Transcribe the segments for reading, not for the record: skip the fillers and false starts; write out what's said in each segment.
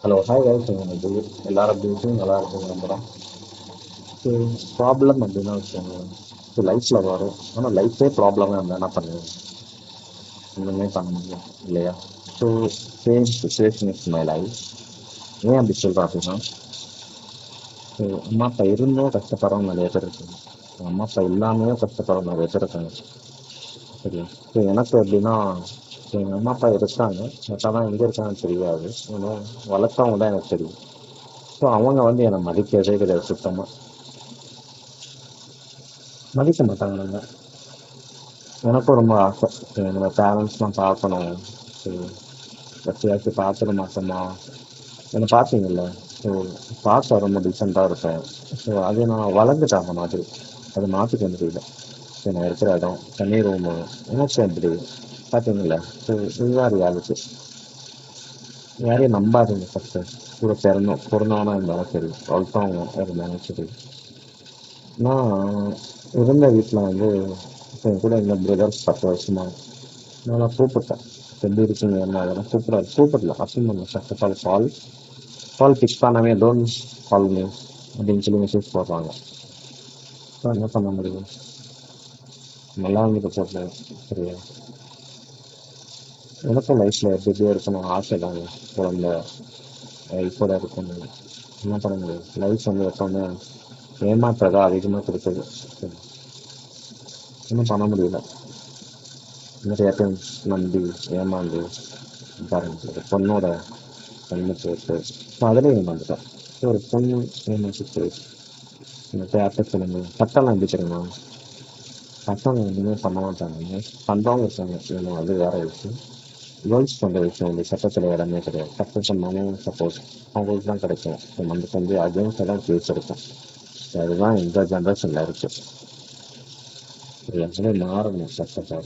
Hello hi guys எனக்கு எல்லாரும் எப்படி இருக்கீங்க நல்லா இருக்குங்க நம்புகிறேன். ஸோ ப்ராப்ளம் அப்படின்னா வச்சுக்கோங்க. ஸோ லைஃப்பில் வரும் ஆனால் லைஃபே ப்ராப்ளமாக இருந்தால் என்ன பண்ணுவேன்? ஒன்றுமே பண்ண முடியும் இல்லையா? So same situation is my life. ஏன் அப்படி சொல்கிறேன் அப்படின்னா, ஸோ அம்மா அப்பா இருந்தும் கஷ்டப்படுறவங்க நிறைய பேர் இருக்காங்க. அம்மா அப்பா இல்லாமையே கஷ்டப்படுறவங்க நிறைய பேர் இருக்காங்க. சரியா? ஸோ எனக்கு எப்படின்னா, எங்கள் அம்மா அப்பா இருக்காங்க, பட் ஆனால் எங்கே இருக்காங்கன்னு தெரியாது. ஏன்னா வளர்த்தவங்க தான் எனக்கு தெரியும். ஸோ அவங்க என்னை மதிக்கிறதே கிடையாது சுத்தமாக. மதிக்க மாட்டாங்க நாங்கள். எனக்கும் ரொம்ப ஆசை, என்னோட பேரண்ட்ஸ்லாம் பார்க்கணும். ஸோ எப்பயாச்சும் பார்த்துட மாட்டோமா? என்னை பார்த்தீங்கல்ல. ஸோ பார்க்க ரொம்ப டீசெண்டாக இருப்பேன். ஸோ அது நான் வளர்ந்துட்டேன் அந்த மாதிரி. அது மாற்றிக்க முடியல. ஸோ நான் இருக்கிற இடம் தனி ரூமு எனக்கு அப்படி பார்த்தீங்கல்ல. ஸோ இதுதான் ரியாலிட்டி. யாரையும் நம்பாதீங்க ஃபஸ்ட்டு. கூட பிறந்தவனா இருந்தாலும் சரி, வளர்த்தவங்க இருந்தாலும் சரி. நான் இருந்த வீட்டில் இப்போ என் கூட இந்த பிரதர்ஸ் 10 வருஷமா நான் கூப்பிட்டேன். எப்படி இருக்கீங்க என்ன அதெல்லாம் கூப்பிடல அசன் பண்ண first of all call pick பண்ணவே டோன்ட் கால் மீ அப்படின்னு சொல்லி மெசேஜ் போடுறாங்க. ஸோ என்ன பண்ண முடியும்? நல்லா இருந்துட்டு போட்டேன். சரியா? எனக்கும் லைஃப்பில் எப்படி எப்படியோ இருக்கணும் ஆசை தாங்க. குழந்த லைஃபோட இருக்கணும். என்ன பண்ண முடியும்? லைஃப் எப்பவுமே ஏமாற்றதா அதிகமாக கொடுக்குது. சரி, ஒன்றும் பண்ண முடியல. நிறைய பேர் நம்பி ஏமாந்து பாருங்க ஒரு பொண்ணோட கண்ணு போட்டு அதுலேயும் ஏமாந்துட்டேன். ஒரு பொண்ணு ஏமாற்றிட்டு இந்த தேட்டர் சொல்லுங்க சட்டம்லாம் எப்படி தெரியுமா? சட்டம் எதுவுமே பண்ண மாட்டாங்க. பண்ணுறவங்க இருக்காங்க, வேணும் அது வேற விஷயம். கேர்ள்ஸ் பண்ணுற விஷயம் வந்து சட்டத்தில் இடமே கிடையாது. தப்பு பண்ணாலும் சப்போஸ் அவங்களுக்கு தான் கிடைக்கும். ஸோ நமக்கு அகேன்ஸ்டாக தான் கேஸ் இருக்கும். ஸோ அதுதான் இந்த ஜென்ரேஷனில் இருக்கு. இது எல்லாமே மாறணும் சட்டத்தை.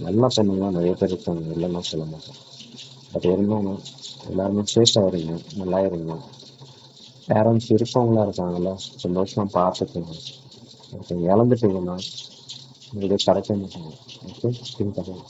நல்லா பொண்ணுங்களாம் நிறைய பேர் இருக்காங்க, இல்லைன்னா சொல்ல மாட்டேன். பட் இருந்தாலும் எல்லாருமே சேஃபாக இருங்க, நல்லா இருங்க. பேரண்ட்ஸ் இருக்கவங்களா இருக்காங்கல்ல, சந்தோஷமா பார்த்துக்கோங்க. ஒருத்தங்க இழந்துட்டீங்கன்னா உங்களுடைய கிடைக்க மாட்டாங்க. ஓகே, திங்க் பண்ணுங்க.